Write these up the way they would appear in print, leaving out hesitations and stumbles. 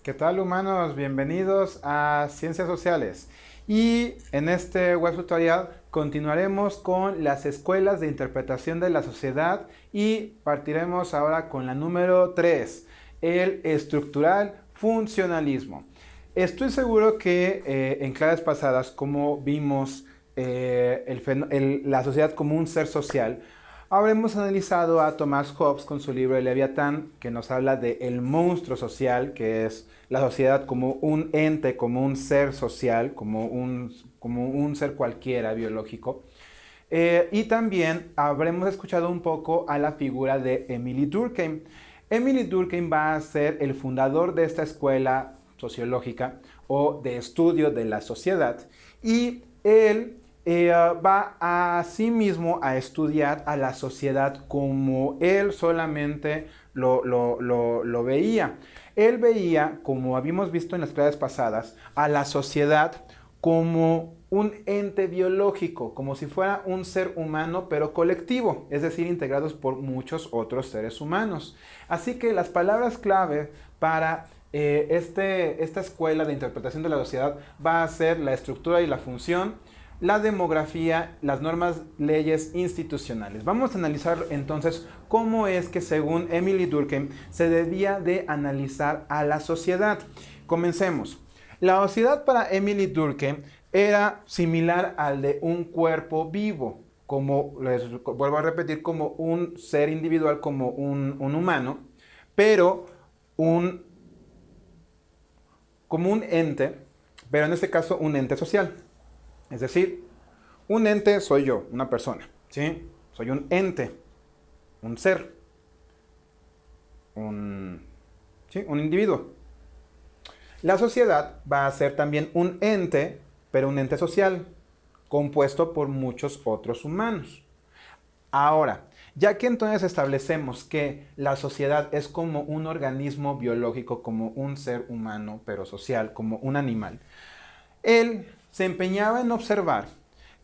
¿Qué tal, humanos? Bienvenidos a Ciencias Sociales. Y en este web tutorial continuaremos con las escuelas de interpretación de la sociedad y partiremos ahora con la número 3, el estructural funcionalismo. Estoy seguro que en clases pasadas, como vimos la sociedad como un ser social, habremos analizado a Thomas Hobbes con su libro El Leviatán, que nos habla de el monstruo social, que es la sociedad como un ente, como un ser social, como un ser cualquiera biológico. Y también habremos escuchado un poco a la figura de Emily Durkheim. Emily Durkheim va a ser el fundador de esta escuela sociológica o de estudio de la sociedad, y él va a sí mismo a estudiar a la sociedad como él solamente lo veía. Él veía, como habíamos visto en las clases pasadas, a la sociedad como un ente biológico, como si fuera un ser humano pero colectivo, es decir, integrados por muchos otros seres humanos. Así que las palabras clave para esta escuela de interpretación de la sociedad va a ser la estructura y la función, la demografía, las normas, leyes institucionales. Vamos a analizar entonces cómo es que según Emily Durkheim se debía de analizar a la sociedad. Comencemos. La sociedad para Emily Durkheim era similar al de un cuerpo vivo, como les vuelvo a repetir, como un ser individual, como un humano, pero un, como un ente, pero en este caso un ente social. Es decir, un ente soy yo, una persona, ¿sí? Soy un ente, un ser, un, ¿sí? Un individuo. La sociedad va a ser también un ente, pero un ente social, compuesto por muchos otros humanos. Ahora, ya que entonces establecemos que la sociedad es como un organismo biológico, como un ser humano, pero social, como un animal, él se empeñaba en observar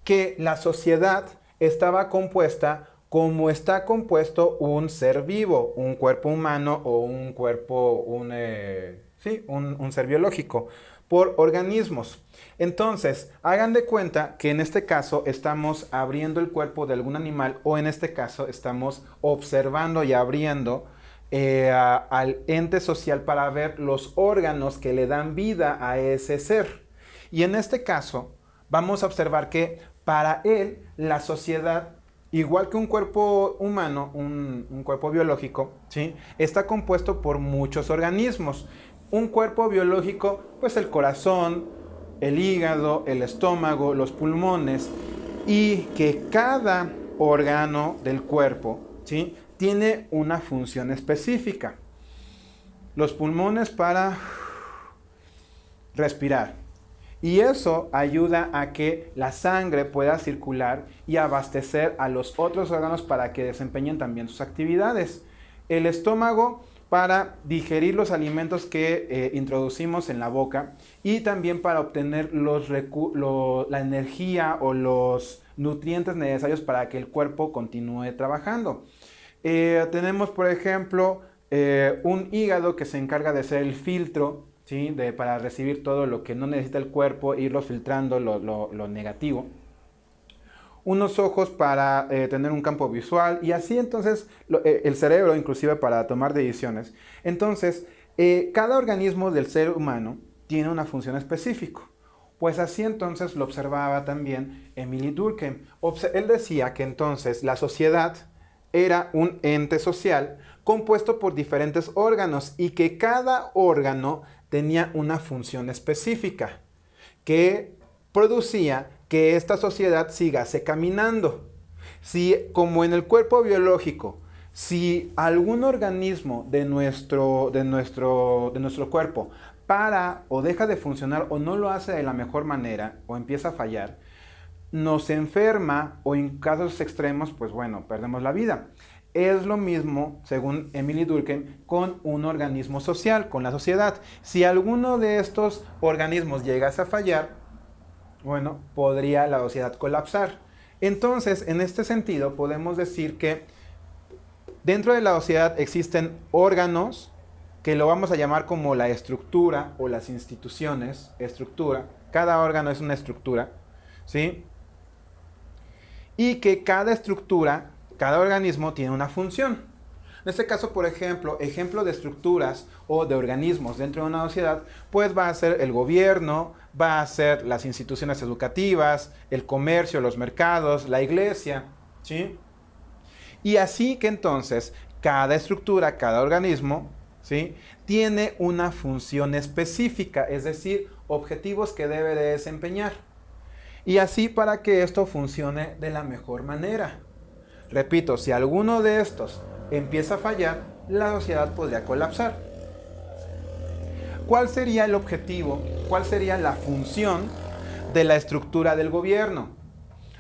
que la sociedad estaba compuesta como está compuesto un ser vivo, un cuerpo humano o un cuerpo, un ser biológico, por organismos. Entonces, hagan de cuenta que en este caso estamos abriendo el cuerpo de algún animal, o en este caso estamos observando y abriendo al ente social para ver los órganos que le dan vida a ese ser. Y en este caso, vamos a observar que para él la sociedad, igual que un cuerpo humano, un cuerpo biológico, ¿sí? Está compuesto por muchos organismos. Un cuerpo biológico, pues el corazón, el hígado, el estómago, los pulmones, y que cada órgano del cuerpo, ¿sí? Tiene una función específica. Los pulmones para respirar. Y eso ayuda a que la sangre pueda circular y abastecer a los otros órganos para que desempeñen también sus actividades. El estómago para digerir los alimentos que introducimos en la boca, y también para obtener la energía o los nutrientes necesarios para que el cuerpo continúe trabajando. Tenemos, por ejemplo, un hígado que se encarga de ser el filtro, ¿sí? Para recibir todo lo que no necesita el cuerpo e irlo filtrando lo negativo. Unos ojos para tener un campo visual, y así entonces el cerebro inclusive para tomar decisiones. Entonces, cada organismo del ser humano tiene una función específica. Pues así entonces lo observaba también Emily Durkheim. Él decía que entonces la sociedad era un ente social compuesto por diferentes órganos, y que cada órgano tenía una función específica que producía que esta sociedad sigase caminando. Si, como en el cuerpo biológico, si algún organismo de nuestro cuerpo para o deja de funcionar o no lo hace de la mejor manera o empieza a fallar, nos enferma, o en casos extremos, pues bueno, perdemos la vida. Es lo mismo, según Emily Durkheim, con un organismo social, con la sociedad. Si alguno de estos organismos llegase a fallar, bueno, podría la sociedad colapsar. Entonces, en este sentido, podemos decir que dentro de la sociedad existen órganos, que lo vamos a llamar como la estructura o las instituciones, estructura, cada órgano es una estructura, ¿sí? Y que cada estructura, cada organismo tiene una función. En este caso, por ejemplo, ejemplo de estructuras o de organismos dentro de una sociedad, pues va a ser el gobierno, va a ser las instituciones educativas, el comercio, los mercados, la iglesia, ¿sí? Y así que entonces, cada estructura, cada organismo, ¿sí? Tiene una función específica, es decir, objetivos que debe de desempeñar. Y así para que esto funcione de la mejor manera. Repito, si alguno de estos empieza a fallar, la sociedad podría colapsar. ¿Cuál sería el objetivo? ¿Cuál sería la función de la estructura del gobierno?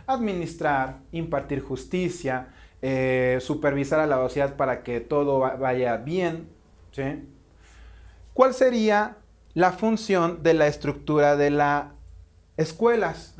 Administrar, impartir justicia, supervisar a la sociedad para que todo vaya bien, ¿sí? ¿Cuál sería la función de la estructura de las escuelas?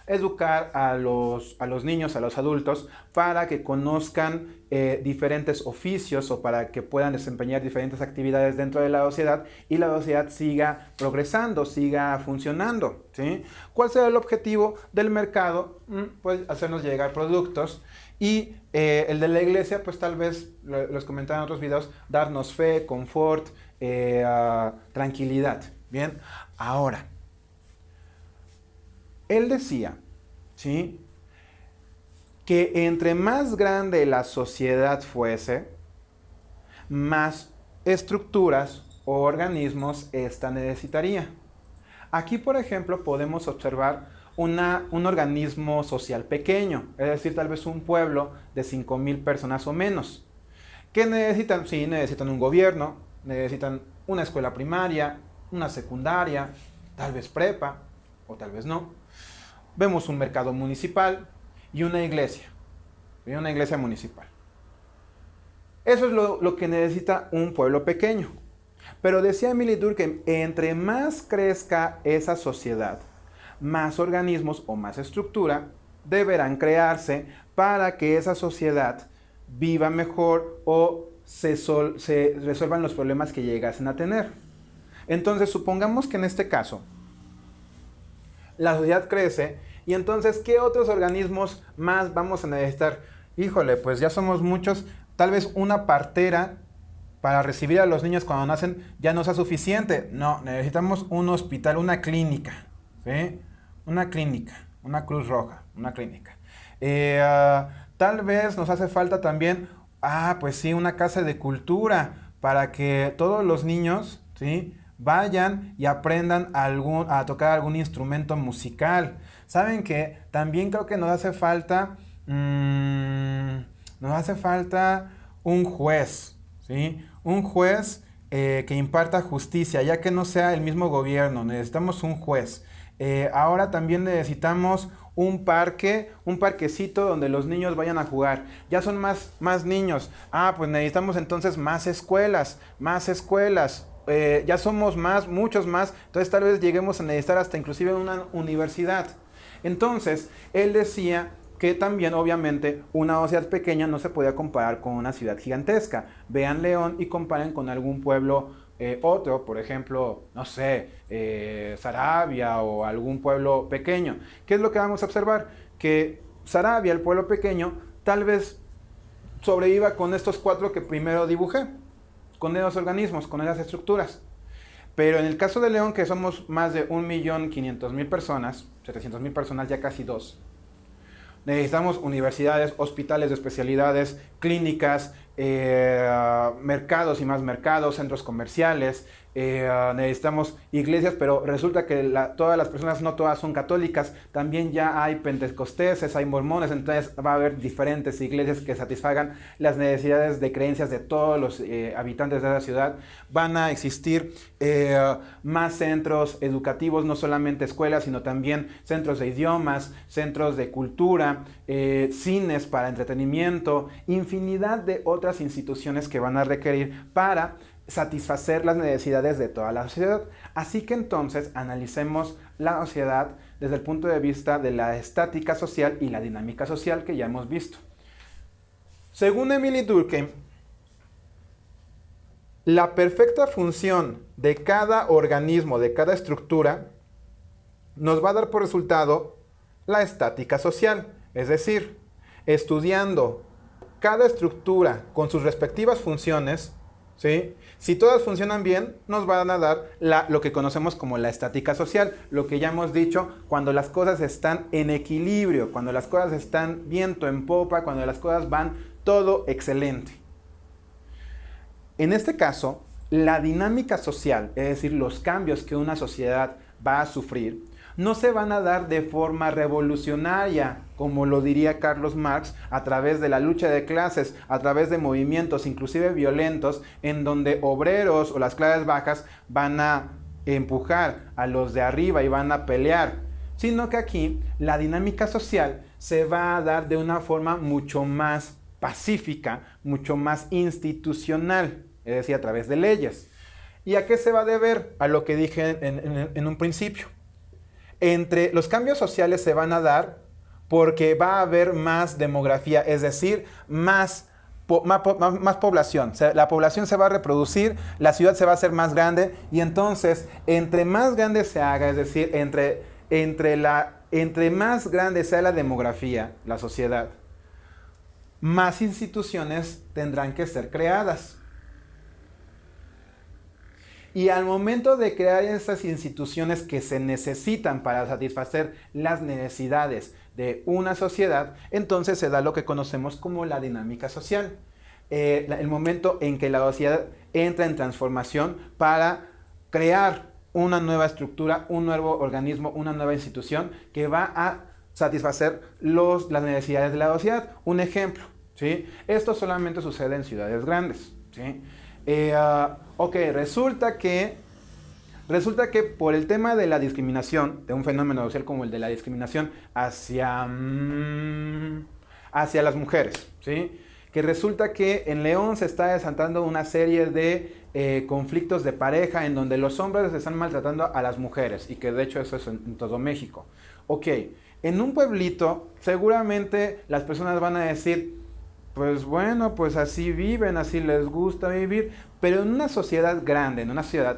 Educar a los niños, a los adultos, para que conozcan diferentes oficios o para que puedan desempeñar diferentes actividades dentro de la sociedad y la sociedad siga progresando, siga funcionando, ¿sí? ¿Cuál será el objetivo del mercado? Pues hacernos llegar productos. Y el de la iglesia, pues tal vez, los comentaba en otros videos, darnos fe, confort, tranquilidad. Bien, ahora, él decía, ¿sí?, que entre más grande la sociedad fuese, más estructuras o organismos ésta necesitaría. Aquí, por ejemplo, podemos observar un organismo social pequeño, es decir, tal vez un pueblo de 5,000 personas o menos. ¿Qué necesitan? Sí, necesitan un gobierno, necesitan una escuela primaria, una secundaria, tal vez prepa, o tal vez no. Vemos un mercado municipal y una iglesia municipal. Eso es lo que necesita un pueblo pequeño. Pero decía Emily Durkheim, entre más crezca esa sociedad, más organismos o más estructura deberán crearse para que esa sociedad viva mejor o se resuelvan los problemas que llegasen a tener. Entonces, supongamos que en este caso la sociedad crece y entonces, ¿qué otros organismos más vamos a necesitar? Híjole, pues ya somos muchos, tal vez una partera para recibir a los niños cuando nacen ya no sea suficiente. No, necesitamos un hospital, una clínica, ¿sí? Una clínica, una Cruz Roja, una clínica. Tal vez nos hace falta también, pues sí, una casa de cultura para que todos los niños, ¿sí?, vayan y aprendan a tocar algún instrumento musical. ¿Saben qué? También creo que nos hace falta un juez, ¿sí? Un juez que imparta justicia, ya que no sea el mismo gobierno, necesitamos un juez. Ahora también necesitamos un parquecito donde los niños vayan a jugar. Ya son más niños. Pues necesitamos entonces más escuelas. Ya somos muchos más. Entonces tal vez lleguemos a necesitar hasta inclusive una universidad. Entonces, él decía que también, obviamente, una sociedad pequeña no se podía comparar con una ciudad gigantesca. Vean León y comparen con algún pueblo otro, por ejemplo, no sé, Saravia o algún pueblo pequeño. ¿Qué es lo que vamos a observar? Que Saravia, el pueblo pequeño, tal vez sobreviva con estos 4 que primero dibujé, con esos organismos, con esas estructuras. Pero en el caso de León, que somos más de 1.500.000 personas, 700.000 personas, ya casi 2, necesitamos universidades, hospitales de especialidades, clínicas, mercados y más mercados, centros comerciales, necesitamos iglesias, pero resulta que todas las personas, no todas son católicas, también ya hay pentecosteses, hay mormones, entonces va a haber diferentes iglesias que satisfagan las necesidades de creencias de todos los habitantes de la ciudad. Van a existir más centros educativos, no solamente escuelas, sino también centros de idiomas, centros de cultura, cines para entretenimiento, infinidad de otras instituciones que van a requerir para satisfacer las necesidades de toda la sociedad. Así que entonces analicemos la sociedad desde el punto de vista de la estática social y la dinámica social que ya hemos visto. Según Emily Durkheim, La perfecta función de cada organismo, de cada estructura, nos va a dar por resultado la estática social. Es decir, estudiando cada estructura con sus respectivas funciones, ¿sí? Si todas funcionan bien, nos van a dar lo que conocemos como la estática social, lo que ya hemos dicho, cuando las cosas están en equilibrio, cuando las cosas están viento en popa, cuando las cosas van todo excelente. En este caso, la dinámica social, es decir, los cambios que una sociedad va a sufrir, no se van a dar de forma revolucionaria, como lo diría Carlos Marx, a través de la lucha de clases, a través de movimientos inclusive violentos, en donde obreros o las clases bajas van a empujar a los de arriba y van a pelear, sino que aquí la dinámica social se va a dar de una forma mucho más pacífica, mucho más institucional, es decir, a través de leyes. ¿Y a qué se va a deber? A lo que dije en un principio. Los cambios sociales se van a dar porque va a haber más demografía, es decir, más población. La población se va a reproducir, la ciudad se va a hacer más grande y entonces, entre más grande se haga, es decir, entre más grande sea la demografía, la sociedad, más instituciones tendrán que ser creadas. Y al momento de crear esas instituciones que se necesitan para satisfacer las necesidades de una sociedad, entonces se da lo que conocemos como la dinámica social. El momento en que la sociedad entra en transformación para crear una nueva estructura, un nuevo organismo, una nueva institución que va a satisfacer las necesidades de la sociedad. Un ejemplo, ¿sí? Esto solamente sucede en ciudades grandes, ¿sí? Resulta que por el tema de la discriminación, de un fenómeno social como el de la discriminación hacia las mujeres, ¿sí? Que resulta que en León se está desatando una serie de conflictos de pareja en donde los hombres están maltratando a las mujeres y que de hecho eso es en todo México. En un pueblito seguramente las personas van a decir, pues bueno, pues así viven, así les gusta vivir, pero en una sociedad grande, en una ciudad,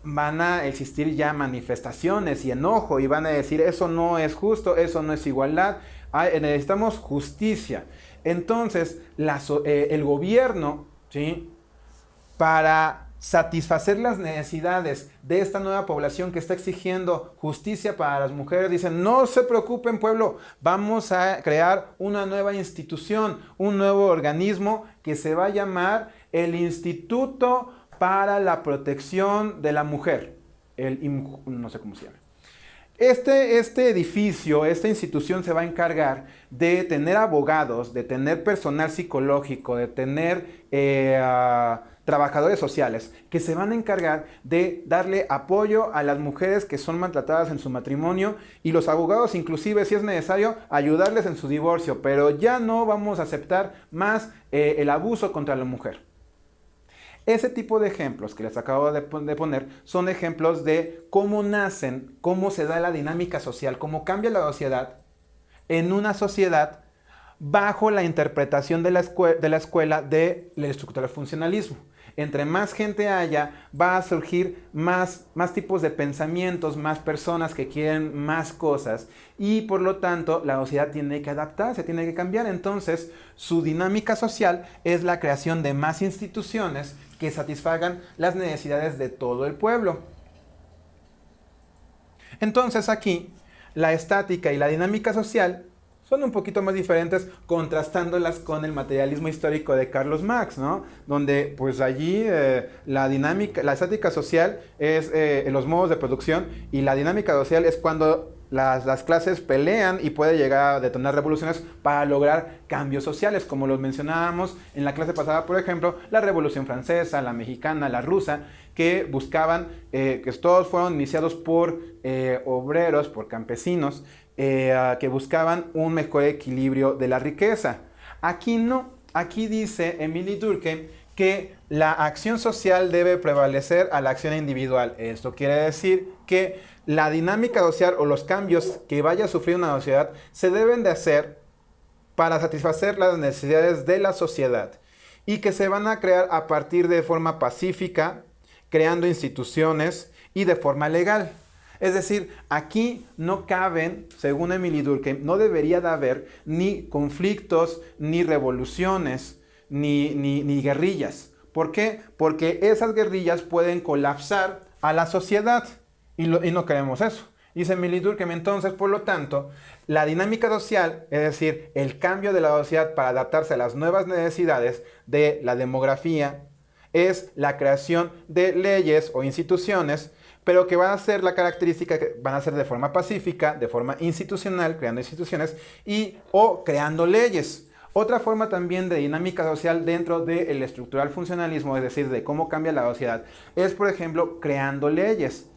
van a existir ya manifestaciones y enojo y van a decir, eso no es justo, eso no es igualdad, necesitamos justicia. Entonces, el gobierno, ¿sí? Para satisfacer las necesidades de esta nueva población que está exigiendo justicia para las mujeres, dicen, no se preocupen pueblo, vamos a crear una nueva institución, un nuevo organismo que se va a llamar el Instituto para la Protección de la Mujer, no sé cómo se llama. Este edificio, esta institución se va a encargar de tener abogados, de tener personal psicológico, de tener trabajadores sociales que se van a encargar de darle apoyo a las mujeres que son maltratadas en su matrimonio y los abogados inclusive, si es necesario, ayudarles en su divorcio, pero ya no vamos a aceptar más el abuso contra la mujer. Ese tipo de ejemplos que les acabo de poner son ejemplos de cómo nacen, cómo se da la dinámica social, cómo cambia la sociedad en una sociedad bajo la interpretación de la escuela del estructural funcionalismo. Entre más gente haya, va a surgir más tipos de pensamientos, más personas que quieren más cosas y por lo tanto la sociedad tiene que adaptarse, tiene que cambiar. Entonces su dinámica social es la creación de más instituciones que satisfagan las necesidades de todo el pueblo. Entonces aquí la estática y la dinámica social son un poquito más diferentes contrastándolas con el materialismo histórico de Carlos Marx, ¿no? Donde pues allí la estática social es los modos de producción y la dinámica social es cuando las clases pelean y puede llegar a detonar revoluciones para lograr cambios sociales, como los mencionábamos en la clase pasada, por ejemplo, la Revolución Francesa, la mexicana, la rusa, que buscaban, que todos fueron iniciados por obreros, por campesinos, que buscaban un mejor equilibrio de la riqueza. Aquí no, aquí dice Émile Durkheim que la acción social debe prevalecer a la acción individual. Esto quiere decir que la dinámica social o los cambios que vaya a sufrir una sociedad se deben de hacer para satisfacer las necesidades de la sociedad. y que se van a crear a partir de forma pacífica, creando instituciones y de forma legal. Es decir, aquí no caben, según Emily Durkheim, no debería de haber ni conflictos, ni revoluciones, ni guerrillas. ¿Por qué? Porque esas guerrillas pueden colapsar a la sociedad y no queremos eso. Dice Emily Durkheim, entonces, por lo tanto, la dinámica social, es decir, el cambio de la sociedad para adaptarse a las nuevas necesidades de la demografía, es la creación de leyes o instituciones, pero que van a ser la característica que van a ser de forma pacífica, de forma institucional, creando instituciones o creando leyes. Otra forma también de dinámica social dentro del estructural funcionalismo, es decir, de cómo cambia la sociedad, es, por ejemplo, creando leyes.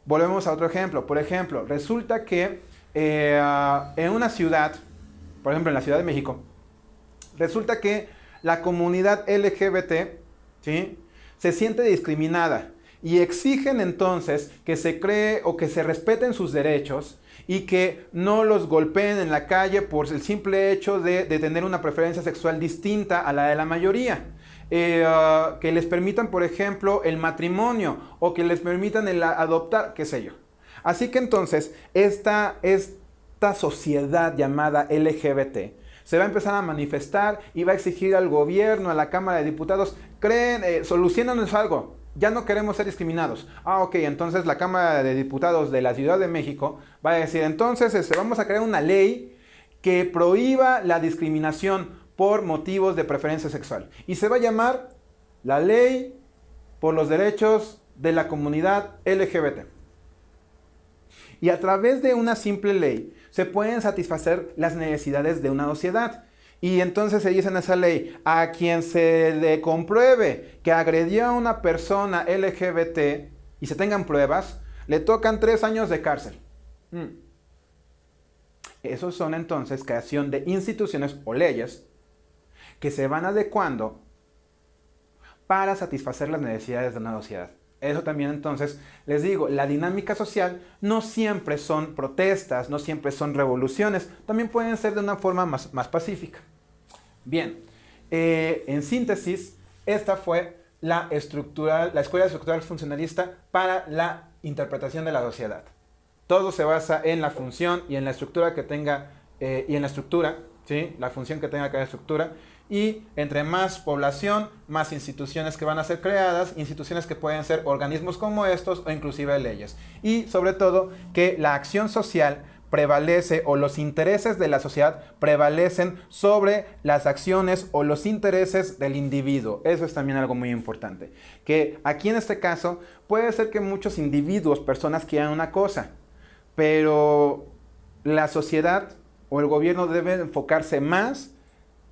Volvemos a otro ejemplo. Por ejemplo, resulta que en una ciudad, por ejemplo en la Ciudad de México, resulta que la comunidad LGBT, ¿sí?, se siente discriminada y exigen entonces que se cree o que se respeten sus derechos y que no los golpeen en la calle por el simple hecho de tener una preferencia sexual distinta a la de la mayoría. Que les permitan, por ejemplo, el matrimonio o que les permitan el adoptar, qué sé yo. Así que entonces, esta sociedad llamada LGBT se va a empezar a manifestar y va a exigir al gobierno, a la Cámara de Diputados, solucionanos algo. Ya no queremos ser discriminados. Ok, entonces la Cámara de Diputados de la Ciudad de México va a decir, entonces vamos a crear una ley que prohíba la discriminación por motivos de preferencia sexual. Y se va a llamar la Ley por los Derechos de la Comunidad LGBT. Y a través de una simple ley se pueden satisfacer las necesidades de una sociedad. Y entonces se dice en esa ley, a quien se le compruebe que agredió a una persona LGBT y se tengan pruebas, le tocan 3 años de cárcel. Esos son entonces creación de instituciones o leyes que se van adecuando para satisfacer las necesidades de una sociedad. Eso también entonces, les digo, la dinámica social no siempre son protestas, no siempre son revoluciones, también pueden ser de una forma más pacífica. Bien, en síntesis, esta fue la escuela estructural funcionalista para la interpretación de la sociedad. Todo se basa en la función y en la estructura que tenga, ¿sí?, la función que tenga cada estructura. Y entre más población, más instituciones que van a ser creadas, instituciones que pueden ser organismos como estos o inclusive leyes. Y sobre todo que la acción social prevalece o los intereses de la sociedad prevalecen sobre las acciones o los intereses del individuo. Eso es también algo muy importante. Que aquí en este caso puede ser que muchos individuos, personas quieran una cosa, pero la sociedad o el gobierno debe enfocarse más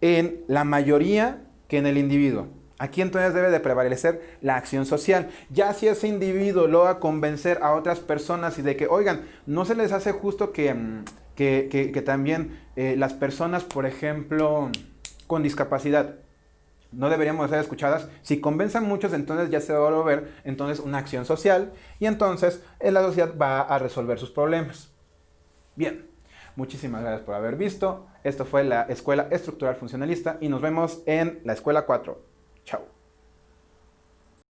en la mayoría que en el individuo. Aquí entonces debe de prevalecer la acción social. Ya si ese individuo logra convencer a otras personas y de que, oigan, no se les hace justo que también las personas, por ejemplo, con discapacidad, no deberíamos ser escuchadas. Si convencen muchos, entonces ya se va a volver entonces una acción social y entonces la sociedad va a resolver sus problemas. Bien. Muchísimas gracias por haber visto. Esto fue la Escuela Estructural Funcionalista y nos vemos en la Escuela 4. Chao.